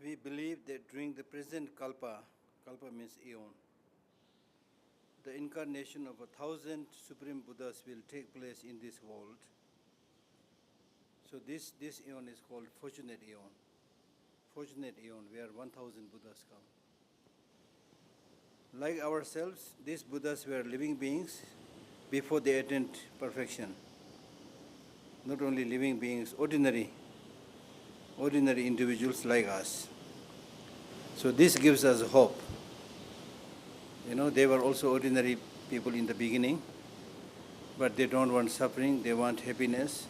we believe that during the present kalpa, kalpa means eon, the incarnation of 1,000 Supreme Buddhas will take place in this world. So this eon is called fortunate eon. Fortunate eon, where 1,000 Buddhas come. Like ourselves, these Buddhas were living beings before they attained perfection. Not only living beings, ordinary individuals like us. So this gives us hope. They were also ordinary people in the beginning, but they don't want suffering, they want happiness.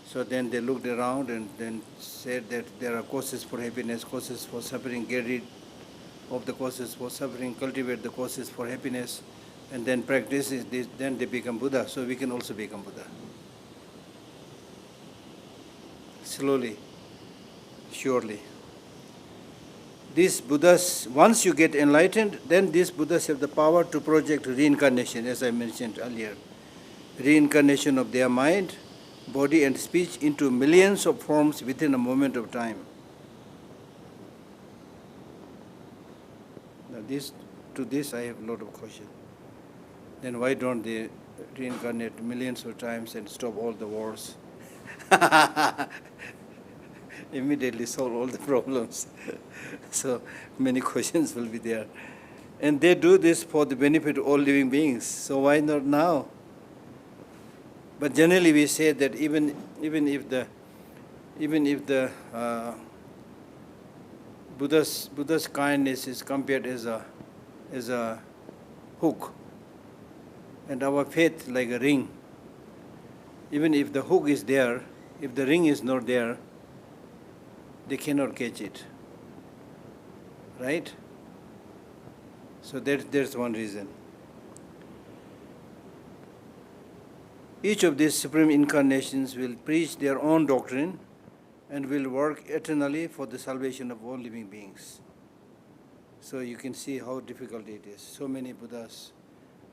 So then they looked around and then said that there are causes for happiness, causes for suffering, get rid of the causes for suffering, cultivate the causes for happiness, and then practice this, then they become Buddha. So we can also become Buddha. Slowly, surely. These Buddhas, once you get enlightened, then these Buddhas have the power to project reincarnation, as I mentioned earlier. Reincarnation of their mind, body and speech into millions of forms within a moment of time. Now to this I have a lot of questions. Then why don't they reincarnate millions of times and stop all the wars? Immediately solve all the problems. So many questions will be there. And they do this for the benefit of all living beings. So why not now? But generally we say that even if the Buddha's kindness is compared as a hook, and our faith like a ring. Even if the hook is there, if the ring is not there, they cannot catch it. Right? So there's one reason. Each of these supreme incarnations will preach their own doctrine and will work eternally for the salvation of all living beings. So you can see how difficult it is. So many Buddhas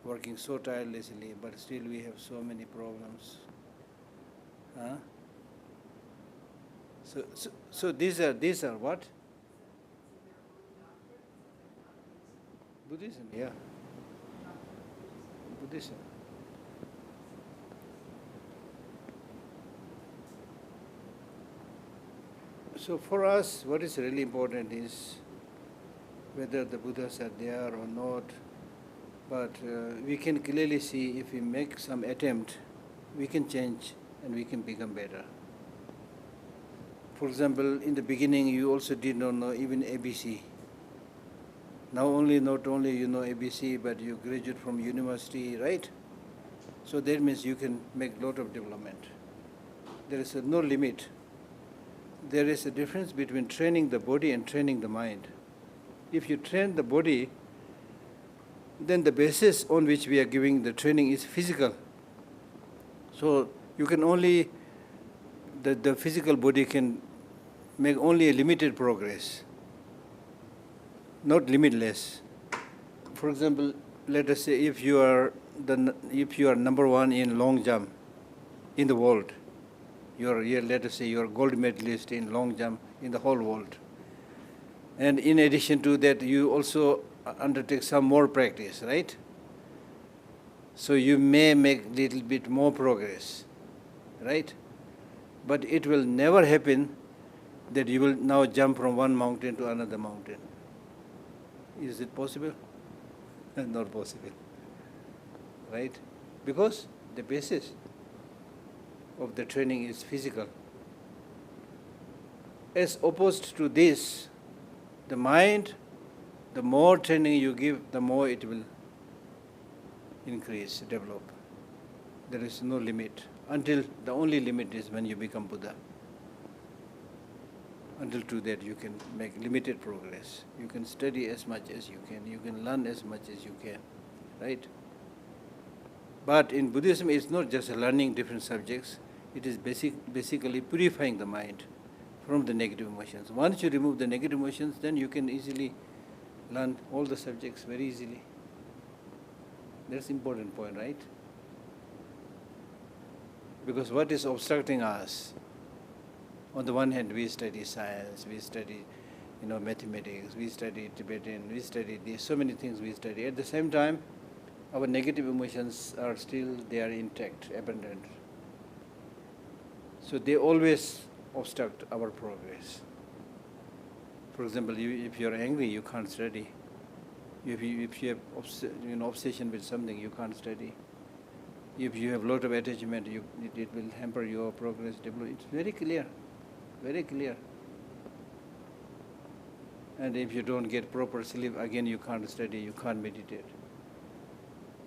working so tirelessly, but still we have so many problems. Huh? So these are what? Buddhism, yeah. Buddhism. So for us, what is really important is whether the Buddhas are there or not. But we can clearly see if we make some attempt, we can change and we can become better. For example, in the beginning, you also did not know even ABC. Now not only you know ABC, but you graduate from university, right? So that means you can make a lot of development. There is no limit. There is a difference between training the body and training the mind. If you train the body, then the basis on which we are giving the training is physical. So you can only, the physical body can make only a limited progress, not limitless. For example, let us say if you are number one in long jump in the world, let us say you are gold medalist in long jump in the whole world. And in addition to that, you also undertake some more practice, right? So you may make a little bit more progress, right? But it will never happen that you will now jump from one mountain to another mountain. Is it possible? Not possible, right? Because the basis of the training is physical. As opposed to this, the mind, the more training you give, the more it will increase, develop. There is no limit. Until the only limit is when you become Buddha. Until to that you can make limited progress. You can study as much as you can learn as much as you can, right? But in Buddhism, it's not just learning different subjects, it is basically purifying the mind from the negative emotions. Once you remove the negative emotions, then you can easily learn all the subjects very easily. That's an important point, right? Because what is obstructing us? On the one hand, we study science, we study mathematics, we study Tibetan, we study this, so many things we study. At the same time, our negative emotions are still, they are intact, abundant. So they always obstruct our progress. For example, if you're angry, you can't study. If you have obsession with something, you can't study. If you have a lot of attachment, it will hamper your progress. It's very clear, very clear. And if you don't get proper sleep, again you can't study, you can't meditate.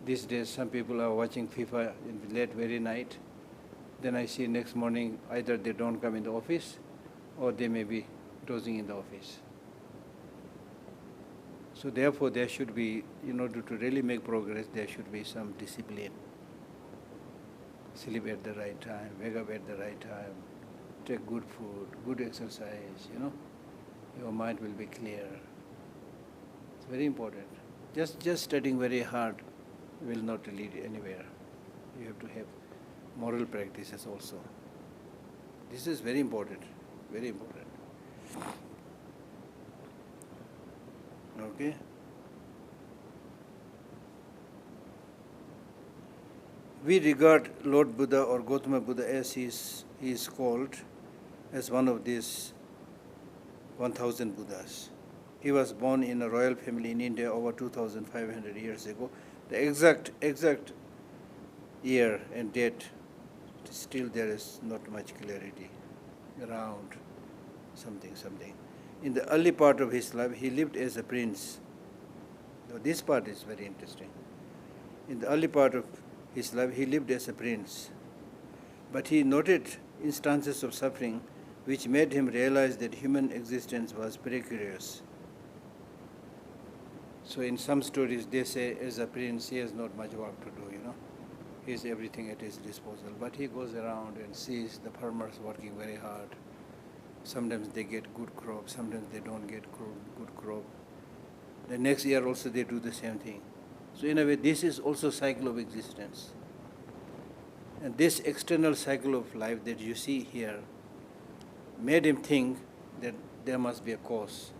These days, some people are watching FIFA in late very night. Then I see next morning, either they don't come in the office, or they may be dozing in the office. So therefore, there should be, in order to really make progress, there should be some discipline. Sleep at the right time, wake up at the right time, take good food, good exercise, your mind will be clear. It's very important. Just studying very hard will not lead anywhere. You have to have moral practices also. This is very important, very important. Okay? We regard Lord Buddha or Gautama Buddha as he is called as one of these 1,000 Buddhas. He was born in a royal family in India over 2,500 years ago. The exact year and date, still there is not much clarity around something. In the early part of his life, he lived as a prince. Now, this part is very interesting. In the early part of his life, he lived as a prince. But he noted instances of suffering which made him realize that human existence was precarious. So in some stories, they say, as a prince, he has not much work to do, He has everything at his disposal. But he goes around and sees the farmers working very hard. Sometimes they get good crop, sometimes they don't get good crop. The next year also they do the same thing. So in a way, this is also cycle of existence. And this external cycle of life that you see here made him think that there must be a cause.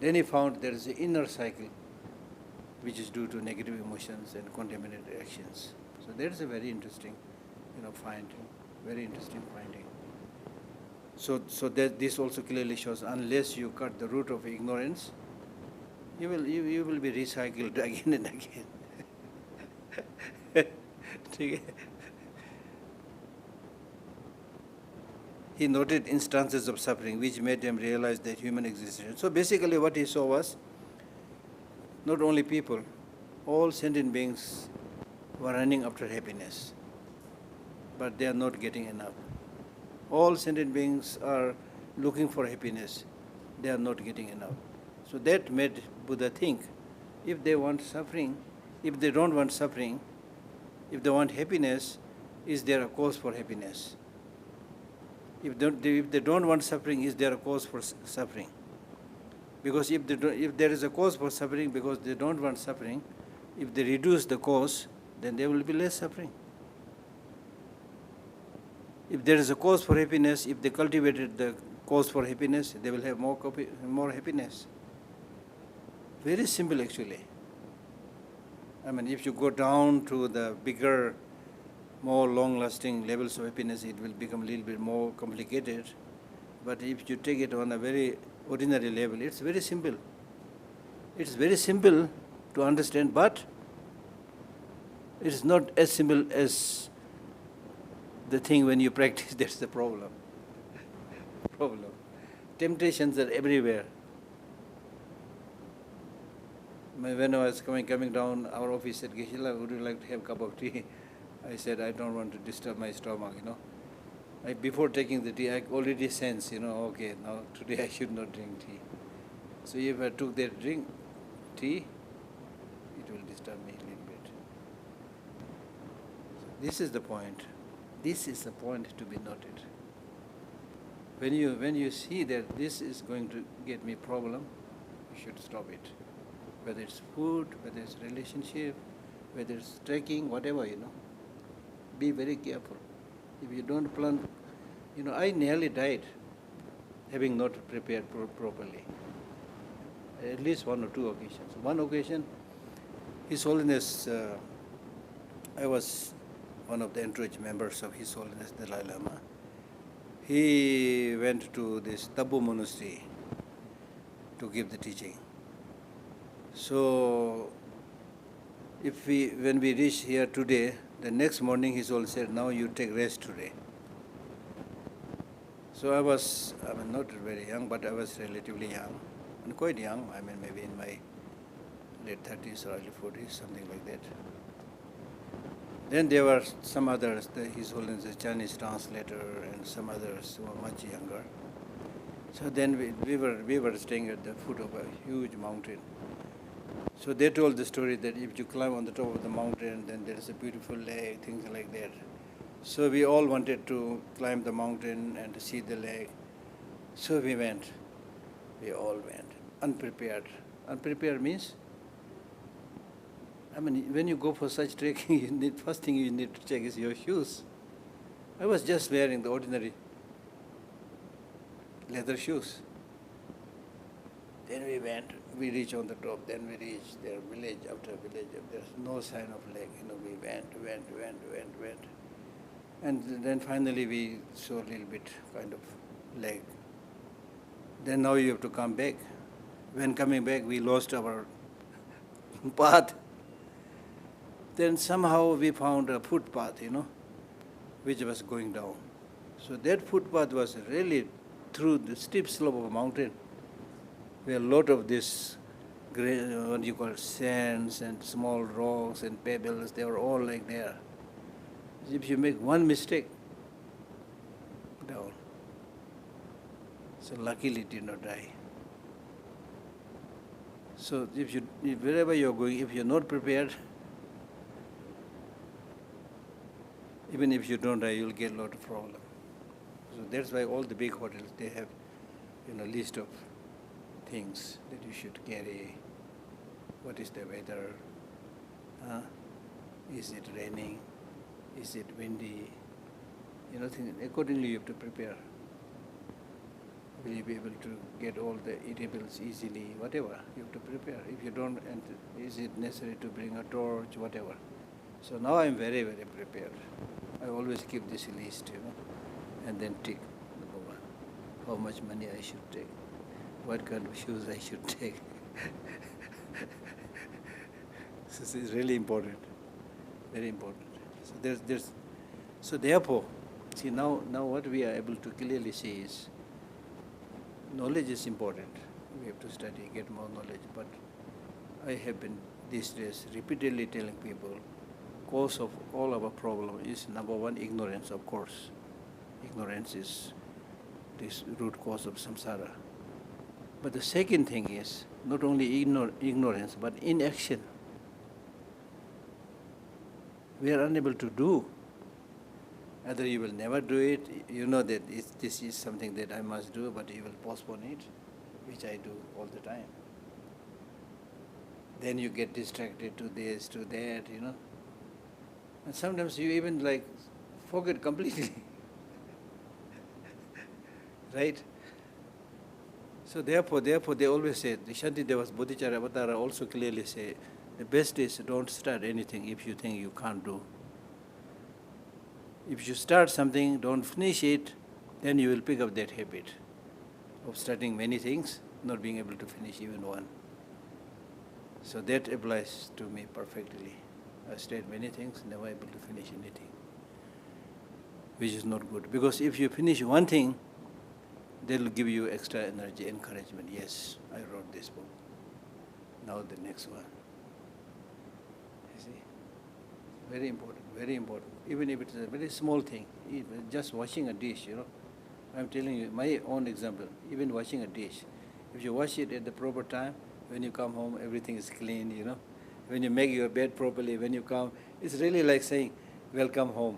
Then he found there is an inner cycle which is due to negative emotions and contaminated actions. So that is a very interesting, finding, very interesting finding. So that this also clearly shows, unless you cut the root of ignorance, you will be recycled again and again. He noted instances of suffering which made him realize that human existence. So basically what he saw was, not only people, all sentient beings were running after happiness, but they are not getting enough. All sentient beings are looking for happiness, they are not getting enough. So that made Buddha think, if they want suffering, if they don't want suffering, if they want happiness, is there a cause for happiness? If they don't want suffering, is there a cause for suffering? Because if there is a cause for suffering because they don't want suffering, if they reduce the cause, then there will be less suffering. If there is a cause for happiness, if they cultivated the cause for happiness, they will have more happiness. Very simple actually. If you go down to the bigger, more long-lasting levels of happiness, it will become a little bit more complicated. But if you take it on a very ordinary level, it's very simple. It's very simple to understand, but it is not as simple as the thing when you practice. That's the problem. Temptations are everywhere. When I was coming down, our office said, Geshe Lhakdor, would you like to have a cup of tea? I said, I don't want to disturb my stomach, Before taking the tea, I already sense, okay, now today I should not drink tea. So if I took that tea, it will disturb me a little bit. So this is the point. This is the point to be noted. When you see that this is going to get me problem, you should stop it. Whether it's food, whether it's relationship, whether it's trekking, whatever, Be very careful. If you don't plan, I nearly died having not prepared properly. At least one or two occasions. One occasion, His Holiness, I was one of the entourage members of His Holiness Dalai Lama. He went to this Tabu monastery to give the teaching. So, when we reach here today, the next morning His Holiness said, now you take rest today. So I was not very young, but I was relatively young, and quite young, maybe in my late 30s or early 40s, something like that. Then there were some others, His Holiness the Chinese translator and some others who were much younger. So then we were staying at the foot of a huge mountain. So they told the story that if you climb on the top of the mountain, then there is a beautiful lake, things like that. So we all wanted to climb the mountain and to see the lake. So we went. We all went, unprepared. Unprepared means, when you go for such trekking, first thing you need to check is your shoes. I was just wearing the ordinary leather shoes. Then we went, we reached on the top, then we reached their village after village. There's no sign of lake. We went. And then finally we saw a little bit kind of lake. Then now you have to come back. When coming back, we lost our path. Then somehow we found a footpath, which was going down. So that footpath was really through the steep slope of a mountain, where a lot of this, sands and small rocks and pebbles, they were all like there. If you make one mistake, down. So luckily it did not die. So wherever you're going, if you're not prepared, even if you don't die, you'll get a lot of problems. So that's why all the big hotels, they have a list of things that you should carry. What is the weather? Is it raining? Is it windy? Accordingly you have to prepare. Will you be able to get all the eatables easily? Whatever, you have to prepare. If you don't, and is it necessary to bring a torch, whatever. So now I'm very, very prepared. I always keep this list, and then tick how much money I should take, what kind of shoes I should take. So this is really important, very important. So therefore, see now what we are able to clearly see is, knowledge is important. We have to study, get more knowledge. But I have been these days repeatedly telling people, cause of all our problem is number one, ignorance, of course. Ignorance is this root cause of samsara. But the second thing is not only ignorance, but inaction. We are unable to do. Either you will never do it, you know that this is something that I must do, but you will postpone it, which I do all the time. Then you get distracted to this, to that, And sometimes you even forget completely. Right? So therefore they always say, the Shantideva's Bodhicharya Avatara also clearly say, the best is don't start anything if you think you can't do. If you start something, don't finish it, then you will pick up that habit of starting many things, not being able to finish even one. So that applies to me perfectly. I started many things, never able to finish anything, which is not good. Because if you finish one thing, they will give you extra energy, encouragement. Yes, I wrote this book. Now the next one. You see? Very important, very important. Even if it is a very small thing, even just washing a dish, I'm telling you my own example, even washing a dish. If you wash it at the proper time, when you come home, everything is clean, When you make your bed properly, when you come, it's really like saying, welcome home.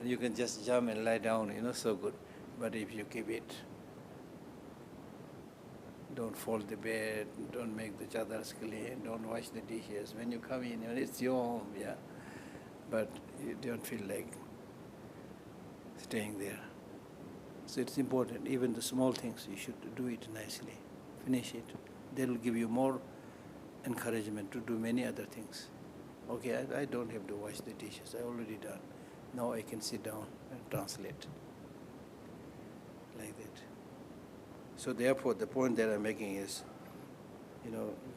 And you can just jump and lie down, so good. But if you keep it, don't fold the bed, don't make the chadars clean, don't wash the dishes. When you come in, it's your home, yeah. But you don't feel like staying there. So it's important, even the small things, you should do it nicely, finish it. That will give you more encouragement to do many other things. Okay, I don't have to watch the dishes, I already done. Now I can sit down and translate, like that. So therefore, the point that I'm making is,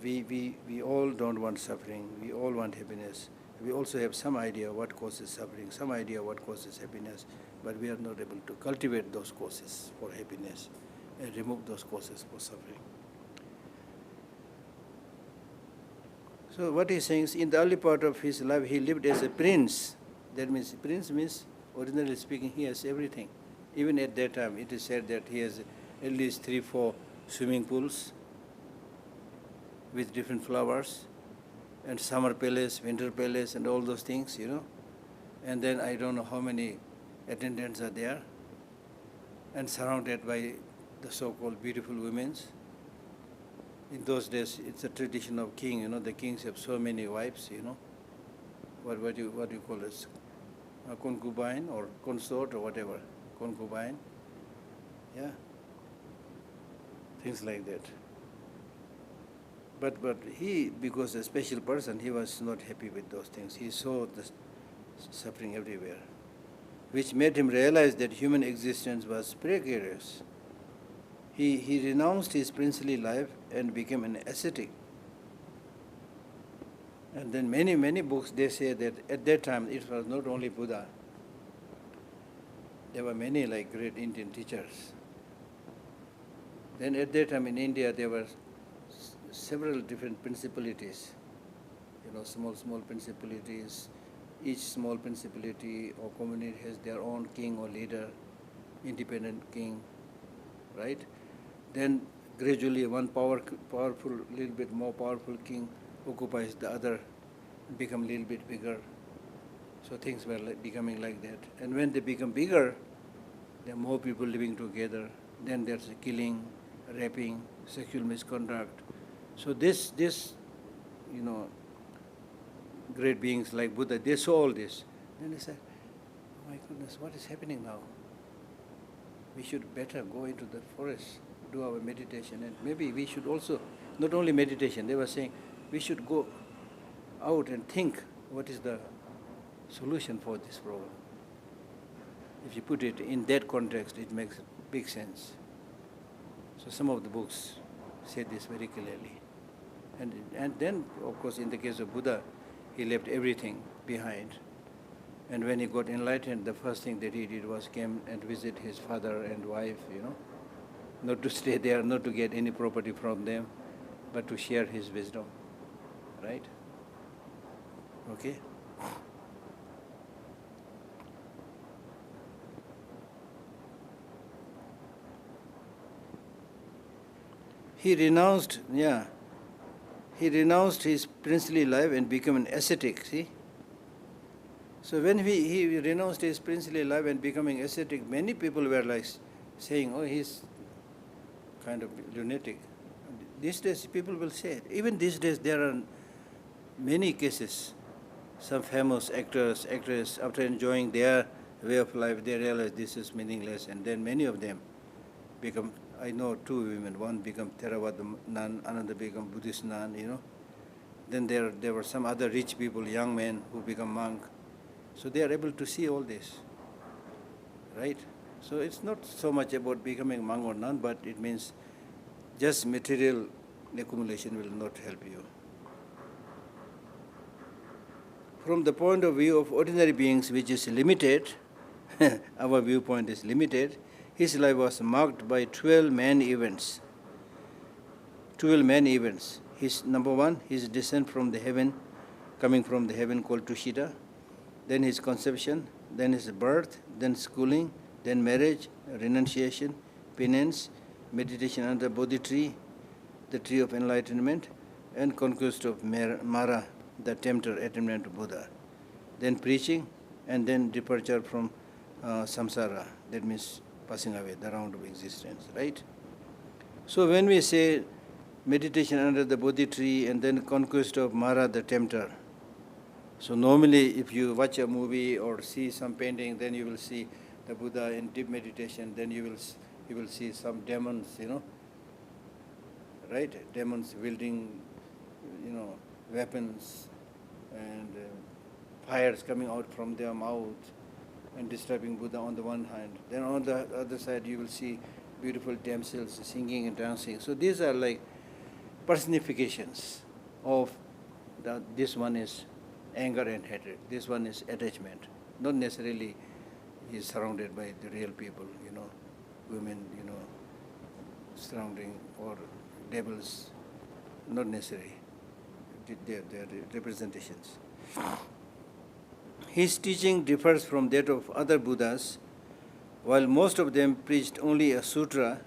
we all don't want suffering, we all want happiness. We also have some idea what causes suffering, some idea what causes happiness, but we are not able to cultivate those causes for happiness and remove those causes for suffering. So what he's saying is, in the early part of his life, he lived as a prince. That means, prince means, ordinarily speaking, he has everything. Even at that time, it is said that he has at least 3-4 swimming pools with different flowers, and summer palace, winter palace, and all those things, And then I don't know how many attendants are there, and surrounded by the so-called beautiful women. In those days, it's a tradition of king, the kings have so many wives, What do you call this? A concubine or consort or whatever, concubine, yeah, things like that. But he, because a special person, he was not happy with those things. He saw the suffering everywhere, which made him realize that human existence was precarious. He renounced his princely life and became an ascetic. And then many books, they say that at that time it was not only Buddha. There were many great Indian teachers. Then at that time in India there were several different principalities, small principalities. Each small principality or community has their own king or leader, independent king, right? Then gradually one powerful, little bit more powerful king occupies the other, become a little bit bigger. So things were becoming like that. And when they become bigger, there are more people living together. Then there's killing, raping, sexual misconduct. So this great beings like Buddha, they saw all this. Then they said, oh my goodness, what is happening now? We should better go into the forest, do our meditation, and maybe we should also, not only meditation, they were saying, we should go out and think what is the solution for this problem. If you put it in that context, it makes big sense. So some of the books say this very clearly. And then, of course, in the case of Buddha, he left everything behind. And when he got enlightened, the first thing that he did was came and visit his father and wife, not to stay there, not to get any property from them, but to share his wisdom, right? Okay? He renounced his princely life and became an ascetic, see? So when he renounced his princely life and becoming ascetic, many people were saying, oh, he's kind of lunatic. These days people will say it. Even these days there are many cases. Some famous actors, actresses, after enjoying their way of life, they realize this is meaningless, and then many of them become, I know 2 women, one become Theravada nun, another become Buddhist nun, Then there were some other rich people, young men, who become monk. So they are able to see all this, right? So it's not so much about becoming monk or nun, but it means just material accumulation will not help you. From the point of view of ordinary beings, which is limited, our viewpoint is limited, his life was marked by 12 main events. 12 main events. Number 1, his descent from the heaven, coming from the heaven called Tushita, then his conception, then his birth, then schooling, then marriage, renunciation, penance, meditation under the Bodhi tree, the tree of enlightenment, and conquest of Mara, the tempter attendant to Buddha. Then preaching, and then departure from samsara, that means passing away, the round of existence, right? So when we say meditation under the Bodhi tree and then conquest of Mara, the tempter, so normally if you watch a movie or see some painting, then you will see the Buddha in deep meditation, then you will see some demons, right? Demons wielding, weapons and fires coming out from their mouth and disturbing Buddha on the one hand. Then on the other side you will see beautiful damsels singing and dancing. So these are like personifications of this one is anger and hatred, this one is attachment. Not necessarily he is surrounded by the real people, women, surrounding, or devils, not necessary. They are representations. His teaching differs from that of other Buddhas. While most of them preached only a sutra,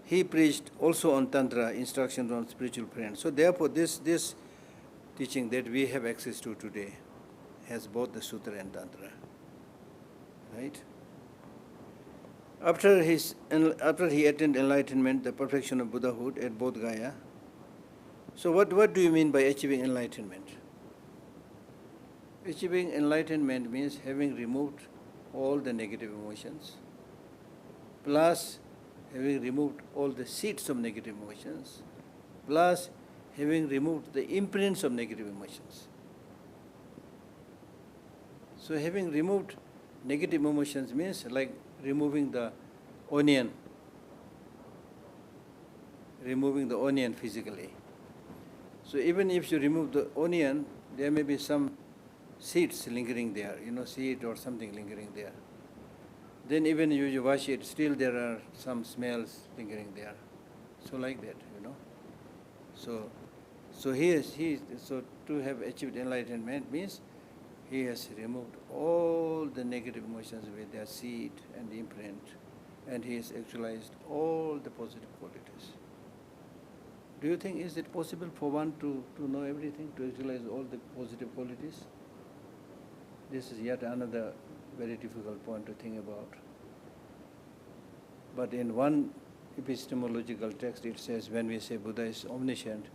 he preached also on Tantra, instructions on spiritual friends. So therefore this teaching that we have access to today has both the sutra and Tantra. Right? After he attained enlightenment, the perfection of Buddhahood at Bodh Gaya. So what do you mean by achieving enlightenment? Achieving enlightenment means having removed all the negative emotions, plus having removed all the seeds of negative emotions, plus having removed the imprints of negative emotions. So having removed negative emotions means like removing the onion physically. So even if you remove the onion, there may be some seeds lingering there, seed or something lingering there. Then even if you wash it, still there are some smells lingering there. So like that, So to have achieved enlightenment means he has removed all the negative emotions with their seed and imprint, and he has actualized all the positive qualities. Do you think is it possible for one to know everything, to actualize all the positive qualities? This is yet another very difficult point to think about. But in one epistemological text it says, when we say Buddha is omniscient,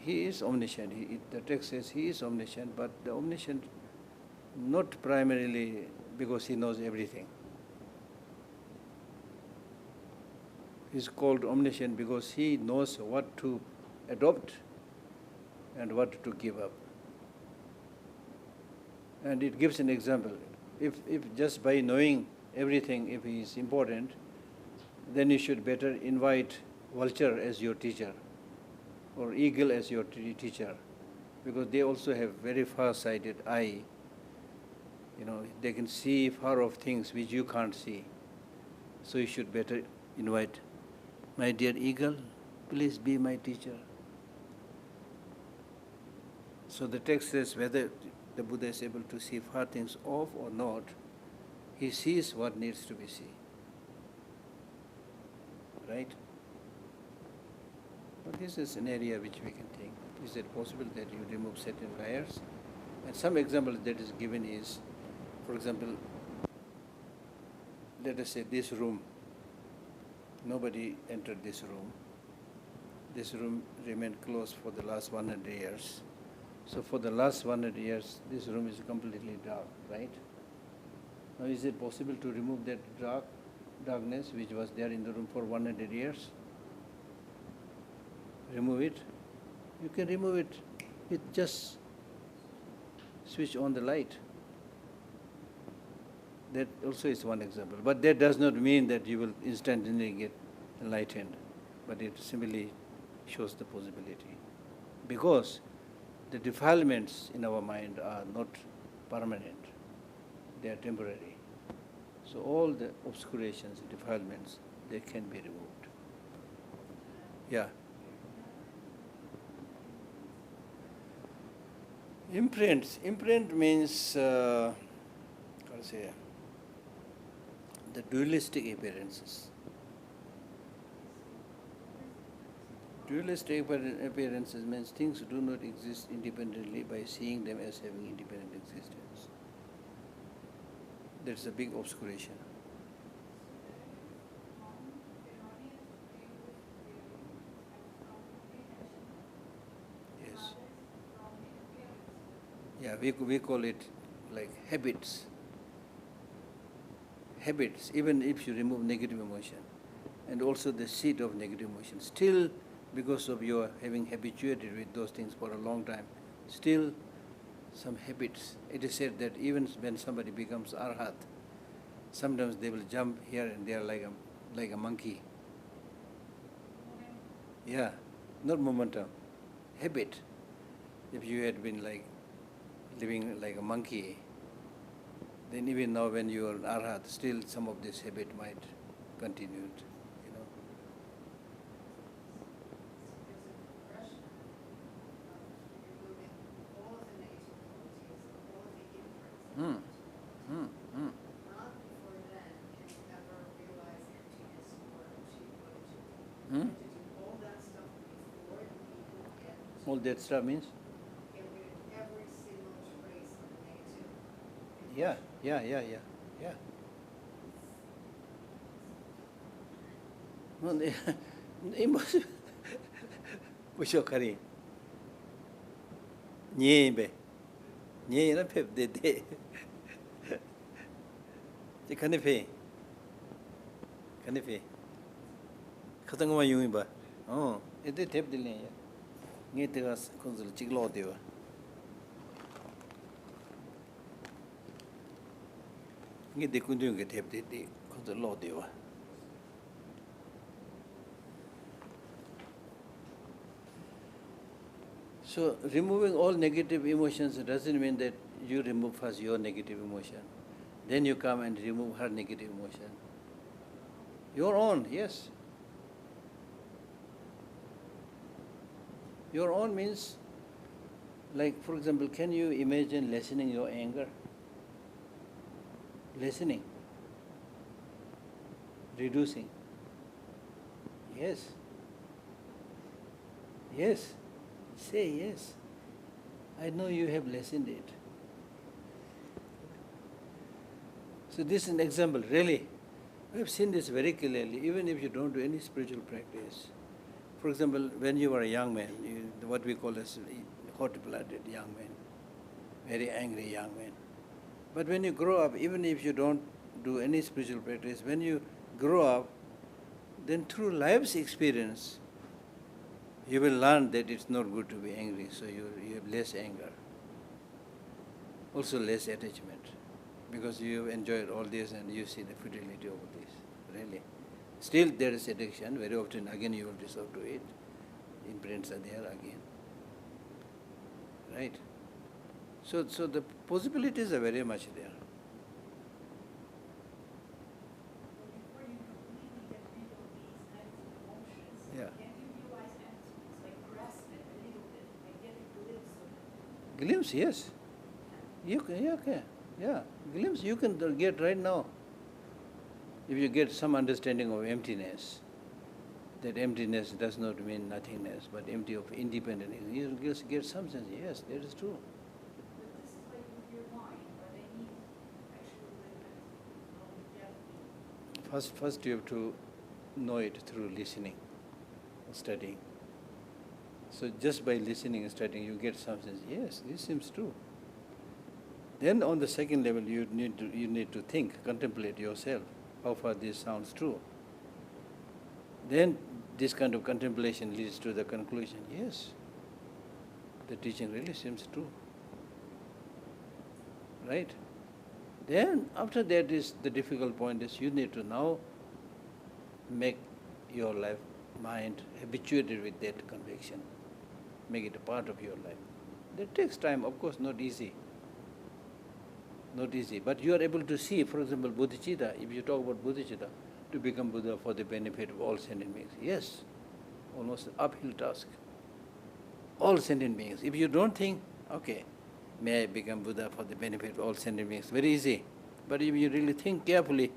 he is omniscient. The text says he is omniscient, but the omniscient not primarily because he knows everything. He is called omniscient because he knows what to adopt and what to give up. And it gives an example. If just by knowing everything, if he is important, then you should better invite vulture as your teacher or eagle as your teacher, because they also have very far-sighted eye. They can see far off things which you can't see. So you should better invite, my dear eagle, please be my teacher. So the text says whether the Buddha is able to see far things off or not, he sees what needs to be seen. Right? But this is an area which we can think. Is it possible that you remove certain layers? And some example that is given is, for example, let us say this room. Nobody entered this room. This room remained closed for the last 100 years. So for the last 100 years, this room is completely dark, right? Now is it possible to remove that darkness which was there in the room for 100 years? Remove it? You can remove it with just switch on the light. That also is one example. But that does not mean that you will instantly get enlightened. But it simply shows the possibility. Because the defilements in our mind are not permanent. They are temporary. So all the obscurations, defilements, they can be removed. Yeah. Imprints. Imprint means, the dualistic appearances. Dualistic appearances means things do not exist independently by seeing them as having independent existence. That's a big obscuration. Yes. Yeah, we call it like habits. habits, even if you remove negative emotion, and also the seed of negative emotion, still because of your having habituated with those things for a long time, still some habits. It is said that even when somebody becomes arhat, sometimes they will jump here and there like a monkey. Yeah, not momentum, habit. If you had been living like a monkey, then even now when you are an arhat, still some of this habit might continue. Hmm. Hmm. Hmm. Not before then can you ever realize emptiness or achieve bodhicitta. Hmm? To do all that stuff before the people get to All that stuff means? get rid of every single trace of negative. Yeah. No, impossible. Kushokari. Nyebe. Nye na pep de de. Kanepe. Katangama yumi ba. Oh, ete tep de le ya. Nye te gas konsul chiglo de wa. Nye de kundu nge tep de de konsul lo de wa. So removing all negative emotions doesn't mean that you remove first your negative emotion. Then you come and remove her negative emotion. Your own, yes. Your own means, like for example, can you imagine lessening your anger? Lessening. Reducing. Yes. Yes. Say yes. I know you have lessened it. So this is an example, really. We have seen this very clearly, even if you don't do any spiritual practice. For example, when you were a young man, what we call as hot-blooded young man, very angry young man. But when you grow up, even if you don't do any spiritual practice, when you grow up, then through life's experience, you will learn that it's not good to be angry, so you have less anger. Also less attachment, because you have enjoyed all this and you see the futility of this, really. Still there is addiction, very often again you will resort to it. Imprints are there again. Right? So the possibilities are very much there. Before you completely get rid of these negative emotions, Yeah. can you realize emptiness, like grasp it a little bit, like get a glimpse of it? Glimpse, yes. You can, okay. Yeah, glimpse you can get right now. If you get some understanding of emptiness, that emptiness does not mean nothingness, but empty of independence, you just get some sense, yes, that is true. But this is like with your mind, but they need actual depth. First you have to know it through listening, studying. So just by listening and studying, you get some sense, yes, this seems true. Then on the second level, you need to think, contemplate yourself, how far this sounds true. Then this kind of contemplation leads to the conclusion, yes, the teaching really seems true. Right? Then after that is the difficult point is you need to now make your life, mind habituated with that conviction. Make it a part of your life. That takes time, of course, not easy. Not easy. But you are able to see, for example, bodhicitta, if you talk about bodhicitta, to become Buddha for the benefit of all sentient beings. Yes, almost an uphill task. All sentient beings. If you don't think, okay, may I become Buddha for the benefit of all sentient beings, very easy. But if you really think carefully,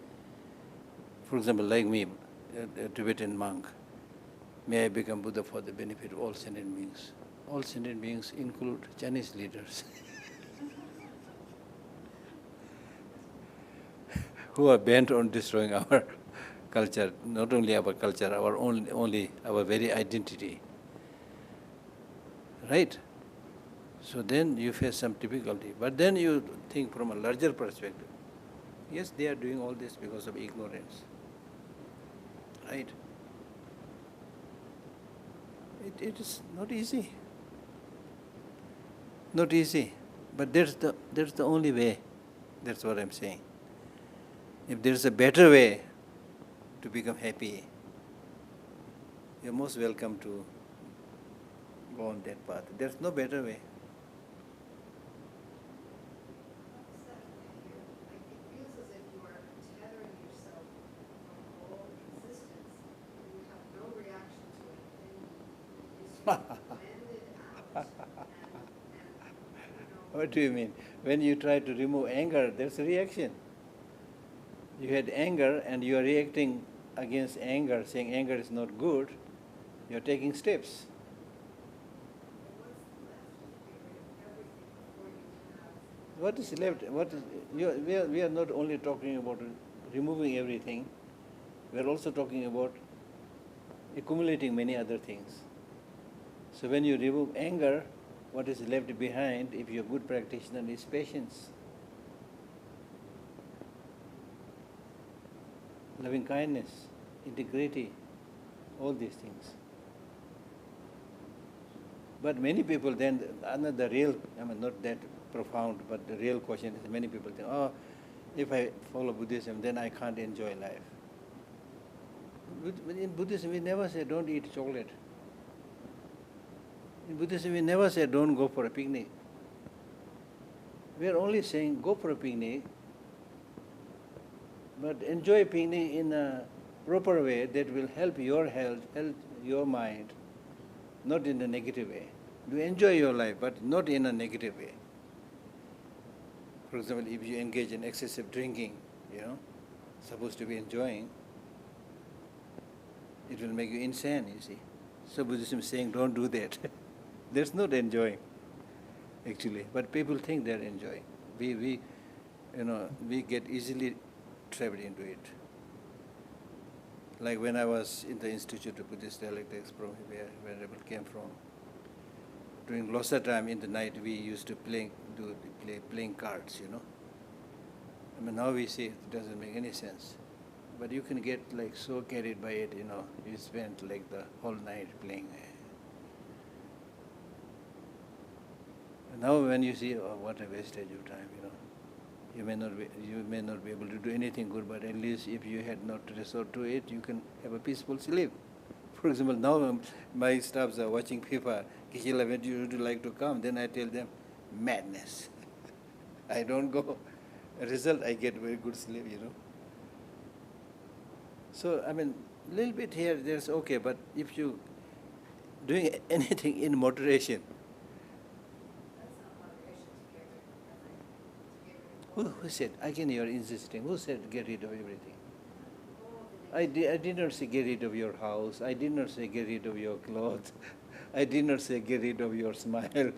for example, like me, a Tibetan monk, may I become Buddha for the benefit of all sentient beings. All sentient beings include Chinese leaders who are bent on destroying our culture, not only our culture, only our very identity. Right? So then you face some difficulty. But then you think from a larger perspective. Yes, they are doing all this because of ignorance. Right? It is not easy. Not easy. But that's the only way. That's what I'm saying. If there's a better way to become happy, you're most welcome to go on that path. There's no better way. What do you mean? When you try to remove anger, there's a reaction. You had anger and you are reacting against anger, saying anger is not good. You're taking steps. What is left? We are not only talking about removing everything, we are also talking about accumulating many other things. So when you remove anger, what is left behind, if you're a good practitioner, is patience, loving kindness, integrity, all these things. But many people then, another real, not that profound, but the real question is many people think, oh, if I follow Buddhism, then I can't enjoy life. In Buddhism, we never say don't eat chocolate. In Buddhism, we never say don't go for a picnic. We are only saying go for a picnic, but enjoy picnic in a proper way that will help your health, help your mind, not in a negative way. You enjoy your life, but not in a negative way. For example, if you engage in excessive drinking, supposed to be enjoying, it will make you insane, you see. So Buddhism is saying don't do that. That's not enjoying, actually. But people think they're enjoying. We get easily trapped into it. Like when I was in the Institute of Buddhist Dialectics, from where Venerable came from, during Losar time in the night, we used to play playing cards, now we see it doesn't make any sense. But you can get like so carried by it, you spend like the whole night playing. Now when you see, oh, what a wastage of time, you may not be able to do anything good, but at least if you had not resort to it, you can have a peaceful sleep. For example, now my staffs are watching FIFA. Geshe Lhakdor, would you like to come? Then I tell them, madness. I don't go. Result, I get very good sleep, So, little bit here, there's okay, but if you doing anything in moderation. Who said? Again, you are insisting. Who said get rid of everything? I did not say get rid of your house. I did not say get rid of your clothes. I did not say get rid of your smile.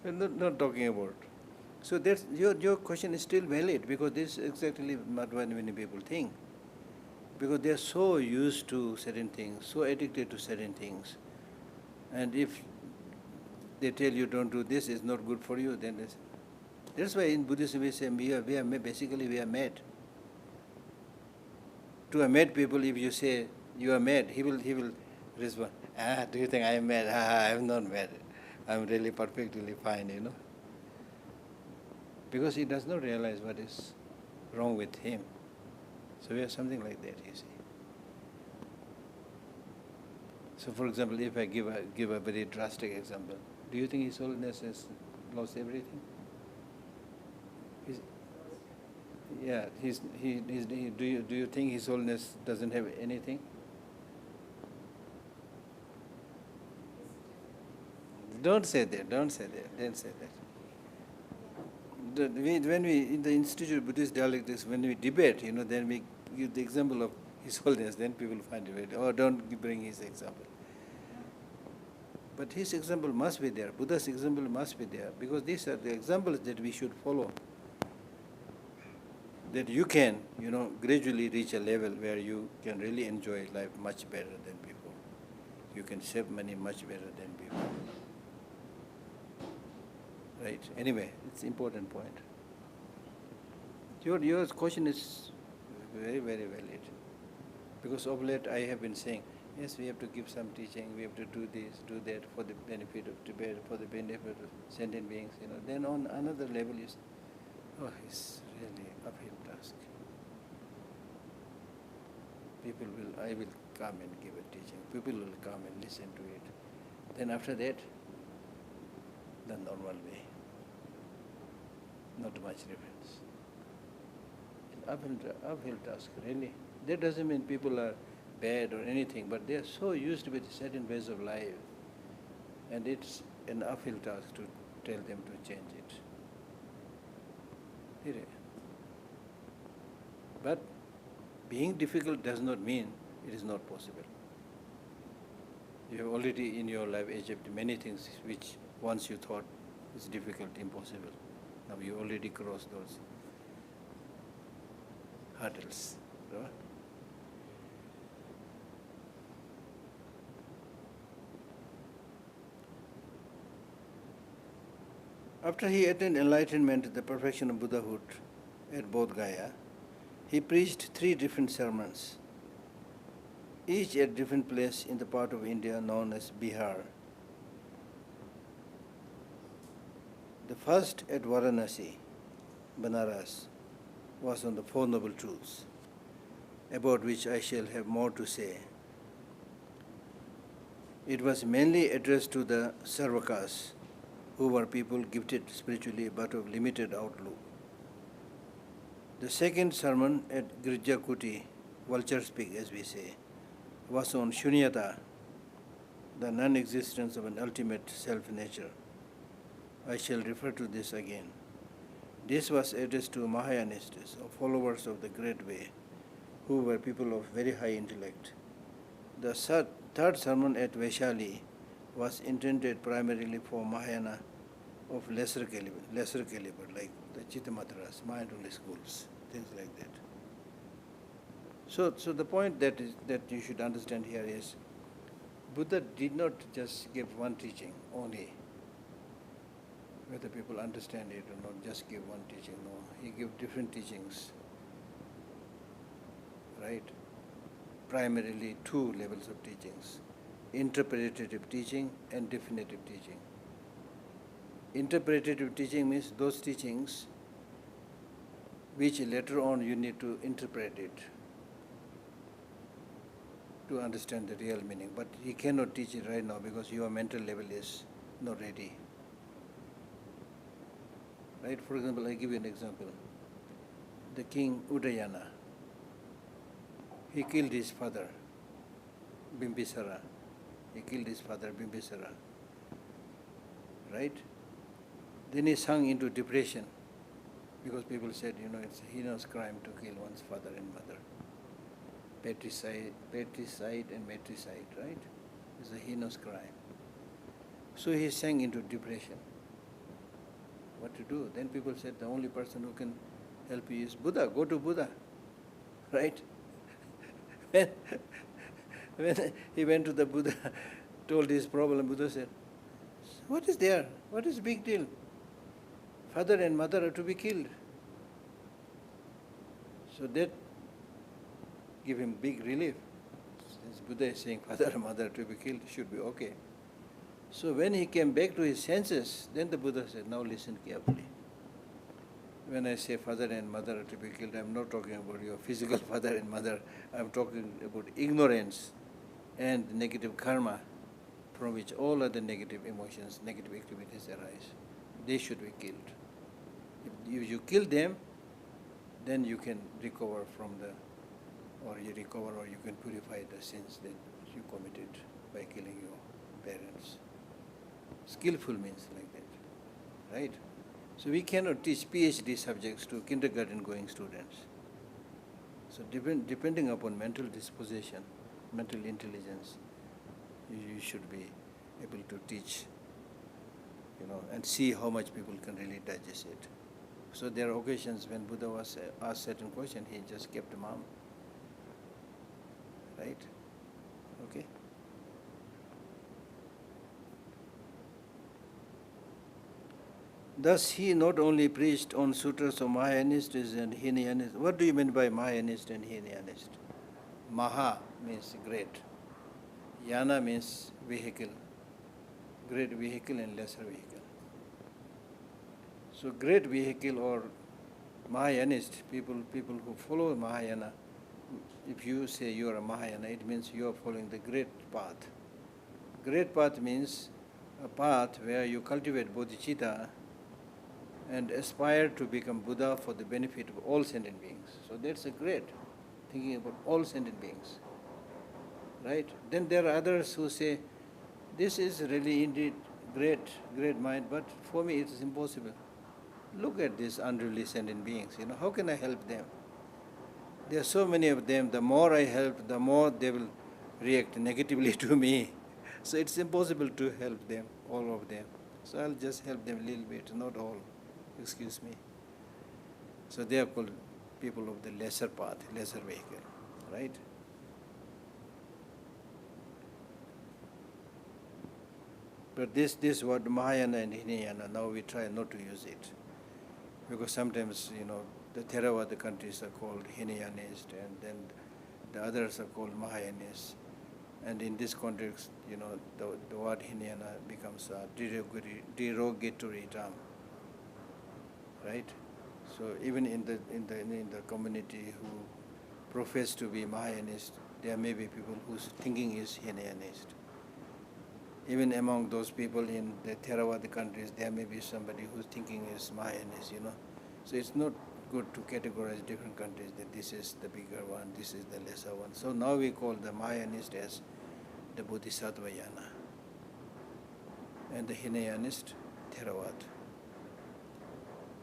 We're not talking about. So that's, your question is still valid, because this is exactly what many people think. Because they are so used to certain things, so addicted to certain things. And if they tell you don't do this, it's not good for you, then that's why in Buddhism we say we are mad. To a mad people, if you say you are mad, he will respond, do you think I am mad? I am not mad. I am really perfectly fine, Because he does not realize what is wrong with him. So we have something like that, you see. So for example, if I give a very drastic example, do you think His Holiness has lost everything? Do you think His Holiness doesn't have anything? Don't say that. Don't say that. When we in the Institute of Buddhist Dialectics, when we debate, then we give the example of His Holiness. Then people find it. Oh, don't bring his example. But his example must be there. Buddha's example must be there, because these are the examples that we should follow. That you can, gradually reach a level where you can really enjoy life much better than before. You can save money much better than before. Right? Anyway, it's an important point. Your question is very, very valid. Because of late I have been saying, yes, we have to give some teaching, we have to do this, do that for the benefit of Tibet, for the benefit of sentient beings, Then on another level is, it's really uphill task. I will come and give a teaching. People will come and listen to it. Then after that, the normal way. Not much difference. Uphill task, really. That doesn't mean people are bad or anything, but they are so used with certain ways of life, and it's an uphill task to tell them to change it. Really. But being difficult does not mean it is not possible. You have already in your life achieved many things which once you thought is difficult, impossible. Now you already crossed those hurdles. Right? After he attained enlightenment, the perfection of Buddhahood at Bodh Gaya, he preached 3 different sermons, each at different place in the part of India known as Bihar. The first at Varanasi, Banaras, was on the Four Noble Truths, about which I shall have more to say. It was mainly addressed to the Sarvakas, who were people gifted spiritually but of limited outlook. The second sermon at Girjakuti, Vulture's Peak as we say, was on Shunyata, the non-existence of an ultimate self-nature. I shall refer to this again. This was addressed to Mahayanists, or followers of the Great Way, who were people of very high intellect. The third sermon at Vaishali was intended primarily for Mahayana of lesser caliber, like the Chittamatras, Mayavadi schools, things like that. So the point that you should understand here is, Buddha did not just give one teaching only. Whether people understand it or not, just give one teaching. No, he gave different teachings. Right? Primarily 2 levels of teachings: interpretative teaching and definitive teaching. Interpretative teaching means those teachings which later on you need to interpret it to understand the real meaning. But he cannot teach it right now because your mental level is not ready. Right? For example, I give you an example. The king Udayana, he killed his father, Bimbisara. He killed his father, Bimbisara. Right? Then he sunk into depression because people said, it's a heinous crime to kill one's father and mother. Patricide and matricide, right? It's a heinous crime. So he sank into depression. What to do? Then people said the only person who can help you is Buddha. Go to Buddha. Right? When he went to the Buddha, told his problem, Buddha said, what is there? What is the big deal? Father and mother are to be killed. So that gave him big relief. Since Buddha is saying father and mother are to be killed, it should be okay. So when he came back to his senses, then the Buddha said, now listen carefully. When I say father and mother are to be killed, I am not talking about your physical father and mother. I am talking about ignorance and negative karma from which all other negative emotions, negative activities arise. They should be killed. If you kill them, then you can recover from or you can purify the sins that you committed by killing your parents. Skillful means like that, right? So we cannot teach PhD subjects to kindergarten-going students. So depending upon mental disposition, mental intelligence, you should be able to teach, and see how much people can really digest it. So there are occasions when Buddha was asked certain question, he just kept mum. Right? Okay? Thus, he not only preached on sutras of Mahayanists and Hinayanists. What do you mean by Mahayanist and Hinayanist? Maha means great. Yana means vehicle. Great vehicle and lesser vehicle. So great vehicle or Mahayanist, people who follow Mahayana, if you say you are a Mahayana, it means you are following the great path. Great path means a path where you cultivate bodhicitta and aspire to become Buddha for the benefit of all sentient beings. So that's a great, thinking about all sentient beings. Right? Then there are others who say, this is really indeed great mind, but for me it is impossible. Look at these unruly sentient beings, how can I help them? There are so many of them, the more I help, the more they will react negatively to me. So it's impossible to help them, all of them. So I'll just help them a little bit, not all. Excuse me. So they are called people of the lesser path, lesser vehicle, right? But this word Mahayana and Hinayana, now we try not to use it. Because sometimes, the Theravada countries are called Hinayanist and then the others are called Mahayanists. And in this context, the word Hinayana becomes a derogatory term, right? So even in the community who profess to be Mahayanist, there may be people whose thinking is Hinayanist. Even among those people in the Theravada countries, there may be somebody whose thinking is Mahayanist, So it's not good to categorize different countries that this is the bigger one, this is the lesser one. So now we call the Mahayanist as the Bodhisattva Yana and the Hinayanist Theravada.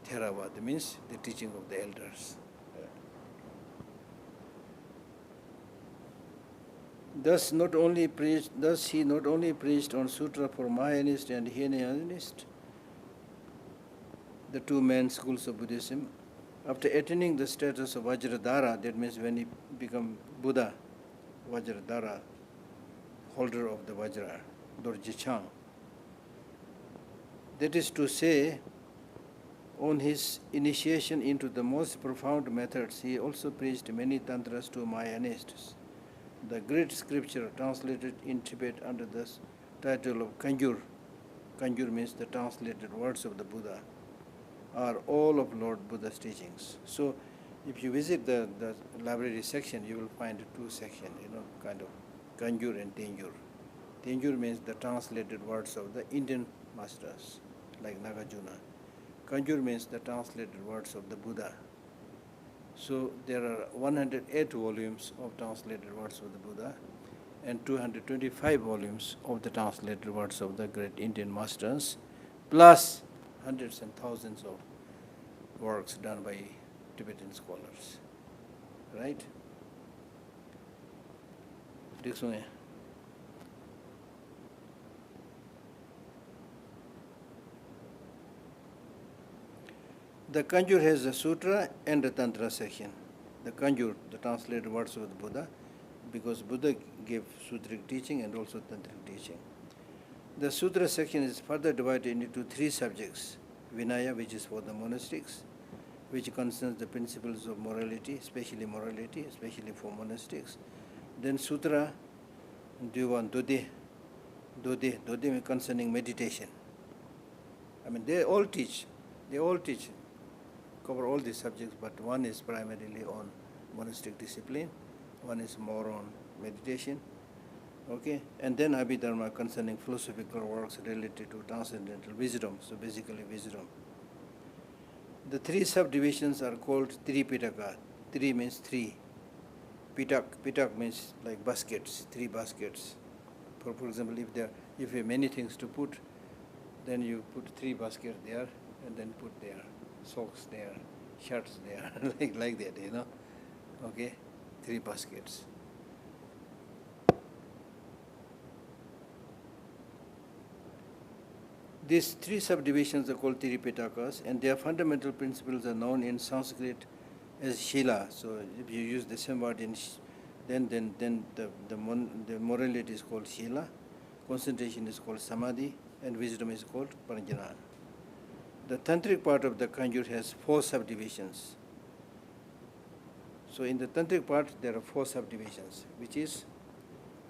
Theravada means the teaching of the elders. Thus he not only preached on sutra for Mahayanist and Hinayanist, the two main schools of Buddhism. After attaining the status of Vajradhara, that means when he become Buddha, Vajradhara, holder of the Vajra, Dorjichang. That is to say, on his initiation into the most profound methods, he also preached many tantras to Mahayanists. The great scripture translated in Tibet under the title of Kanjur means the translated words of the Buddha, are all of Lord Buddha's teachings. So if you visit the library section, you will find two sections, kind of Kanjur and Tenjur. Tenjur means the translated words of the Indian masters, like Nagarjuna. Kanjur means the translated words of the Buddha. So there are 108 volumes of translated words of the Buddha and 225 volumes of the translated words of the great Indian masters, plus hundreds and thousands of works done by Tibetan scholars. Right? The Kanjur has a sutra and a tantra section. The Kanjur, the translated words of the Buddha, because Buddha gave sutric teaching and also tantric teaching. The sutra section is further divided into three subjects. Vinaya, which is for the monastics, which concerns the principles of morality, especially for monastics. Then Sutra, Divan, Dode concerning meditation. They all teach, cover all these subjects, but one is primarily on monastic discipline, one is more on meditation, okay? And then Abhidharma concerning philosophical works related to transcendental wisdom, so basically wisdom. The three subdivisions are called Tripitaka. Tri means three. Pitak means like baskets, three baskets. For example, if you have many things to put, then you put three baskets there, and then put their socks there, shirts there, like that, Okay, three baskets. These three subdivisions are called Tiripitakas, and their fundamental principles are known in Sanskrit as Shila. So if you use the same word then the morality is called Shila, concentration is called Samadhi, and wisdom is called Prajna. the tantric part of the Kanjur has 4 subdivisions. So in the tantric part, there are 4 subdivisions, which is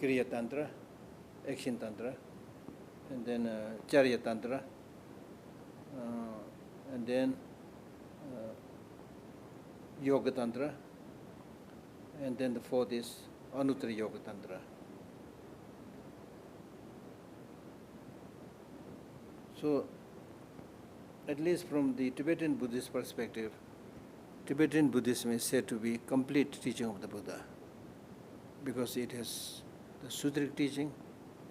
Kriya Tantra, Action Tantra, and then Charya Tantra, and then Yoga Tantra, and then the 4th is Anuttara Yoga Tantra. So, at least from the Tibetan Buddhist perspective, Tibetan Buddhism is said to be complete teaching of the Buddha, because it has the Sutric teaching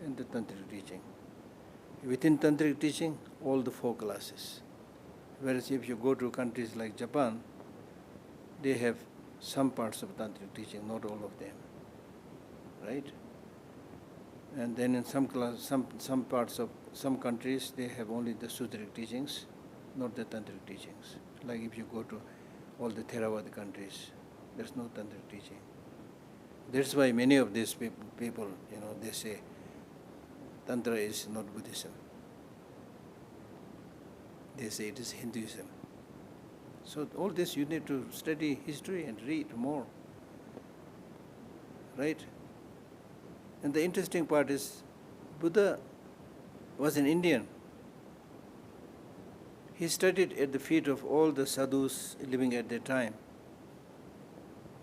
and the Tantric teaching. Within Tantric teaching, all the 4 classes. Whereas if you go to countries like Japan, they have some parts of Tantric teaching, not all of them, right? And then in some parts of some countries, they have only the Sutric teachings, not the Tantric teachings. Like if you go to all the Theravada countries, there's no Tantric teaching. That's why many of these people, they say Tantra is not Buddhism. They say it is Hinduism. So all this you need to study history and read more, right? And the interesting part is, Buddha was an Indian. He studied at the feet of all the sadhus living at that time.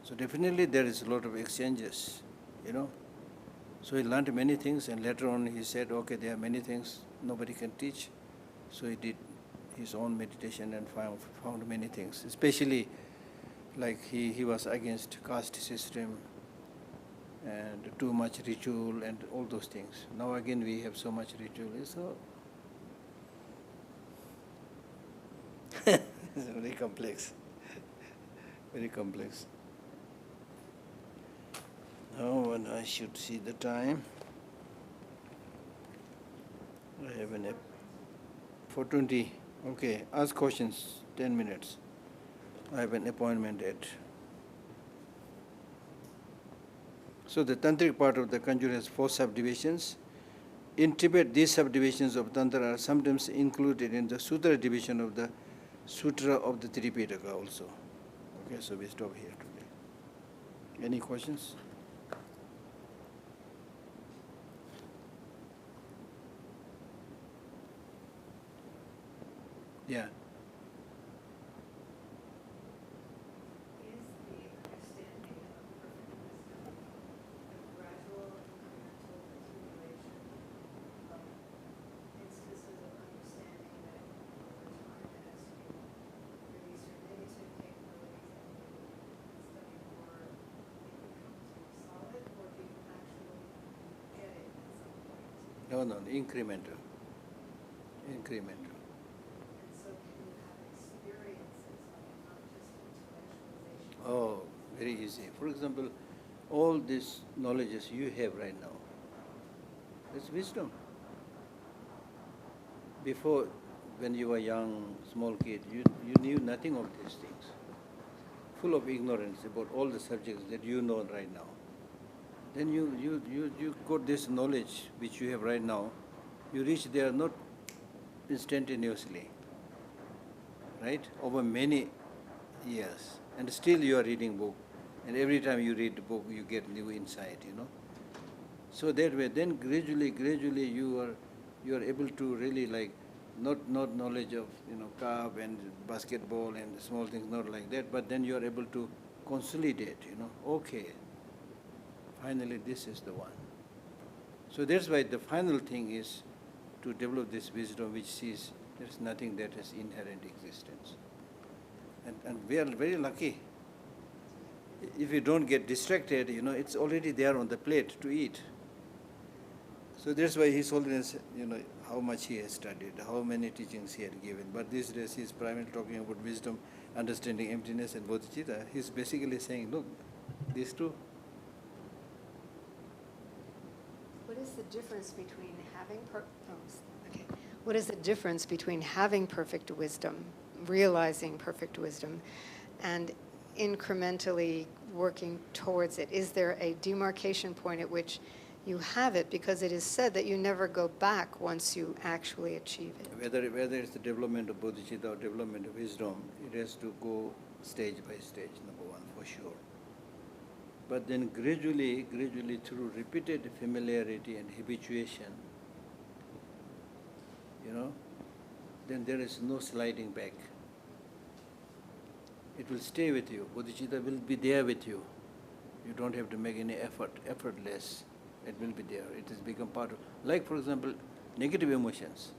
So definitely there is a lot of exchanges, So he learned many things, and later on he said, okay, there are many things nobody can teach. So he did his own meditation and found many things, especially like he was against caste system and too much ritual and all those things. Now again we have so much ritual, so it's very complex, very complex. Now when I should see the time, I have an 4:20. Okay, ask questions, 10 minutes. I have an appointment at. So the tantric part of the Kanjur has 4 subdivisions. In Tibet, these subdivisions of Tantra are sometimes included in the Sutra division of the Sutra of the Tripitaka also. Okay, so we stop here today. Any questions? Yeah. No, incremental. Incremental. And so can you have experiences, like not just intellectualization? Oh, very easy. For example, all these knowledges you have right now, it's wisdom. Before, when you were young, small kid, you knew nothing of these things. Full of ignorance about all the subjects that you know right now. Then you got this knowledge which you have right now. You reach there not instantaneously, right? Over many years. And still you are reading book. And every time you read the book, you get new insight, So that way, then gradually you are able to really like, not knowledge of, carb and basketball and small things, not like that, but then you are able to consolidate, okay, finally this is the one. So that's why the final thing is to develop this wisdom which sees there is nothing that has inherent existence. And we are very lucky. If you don't get distracted, it's already there on the plate to eat. So that's why His Holiness, how much he has studied, how many teachings he had given. But these days he's primarily talking about wisdom, understanding emptiness and bodhicitta. He's basically saying, look, these two. What is the difference between What is the difference between having perfect wisdom, realizing perfect wisdom, and incrementally working towards it? Is there a demarcation point at which You have it because it is said that you never go back once you actually achieve it. Whether it's the development of bodhicitta or development of wisdom, it has to go stage by stage, number one, for sure. But then gradually through repeated familiarity and habituation, then there is no sliding back. It will stay with you. Bodhicitta will be there with you. You don't have to make any effortless. It will be there. It has become part of, like for example, negative emotions.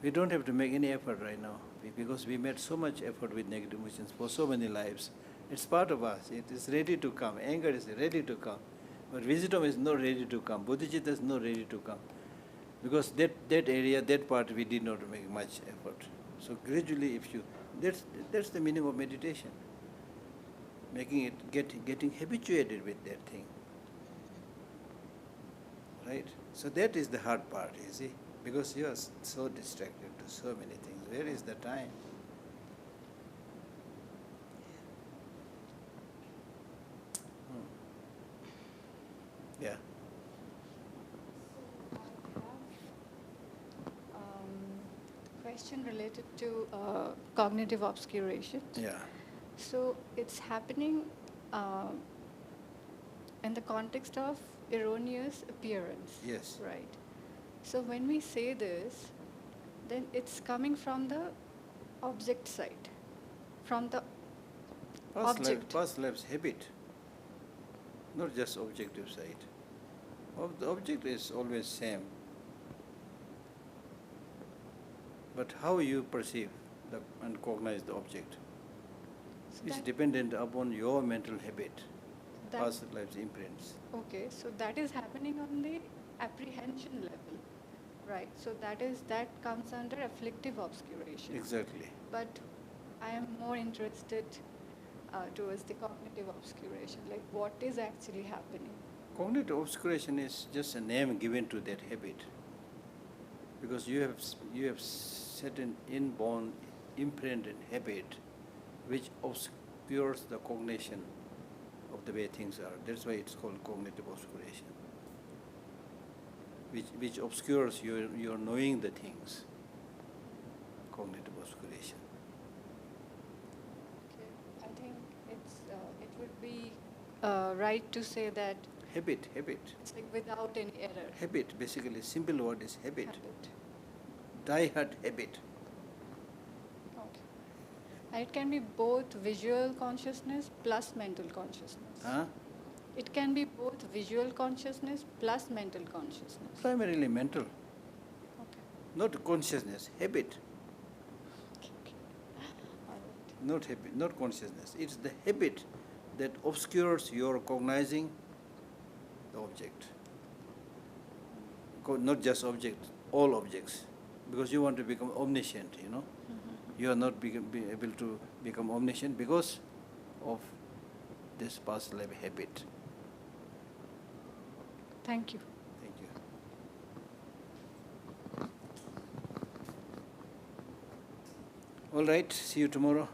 We don't have to make any effort right now because we made so much effort with negative emotions for so many lives. It's part of us. It is ready to come. Anger is ready to come. But wisdom is not ready to come. Bodhicitta is not ready to come. Because that area, that part, we did not make much effort. So gradually, that's the meaning of meditation. Making it, getting habituated with that thing. Right? So that is the hard part, you see. Because you are so distracted to so many things. Where is the time? Yeah. Question related to cognitive obscuration. Yeah. So it's happening in the context of erroneous appearance. Yes. Right. So when we say this, then it's coming from the object side, from the object. Past lives habit, not just objective side. The object is always same. But how you perceive and cognize the object So is that- dependent upon your mental habit, that- past lives imprints. Okay, so that is happening on the apprehension level, right? So that comes under afflictive obscuration. Exactly. But I am more interested towards the cognitive obscuration, like what is actually happening. Cognitive obscuration is just a name given to that habit, because you have certain inborn imprint and habit which obscures the cognition of the way things are. That's why it's called cognitive obscuration, which obscures your knowing the things. Cognitive obscuration. Okay, I think it would be right to say that Habit. it's like without any error. Habit, basically, simple word is habit. Habit. Die-hard habit. Okay. And it can be both visual consciousness plus mental consciousness. Huh? It can be both visual consciousness plus mental consciousness. Primarily mental, Okay. not consciousness, habit. Okay. All right. Not habit, not consciousness. It's the habit that obscures your cognizing the object. Not just object, all objects. Because you want to become omniscient, You are not be able to become omniscient because of this past life habit. Thank you. Thank you. All right, see you tomorrow.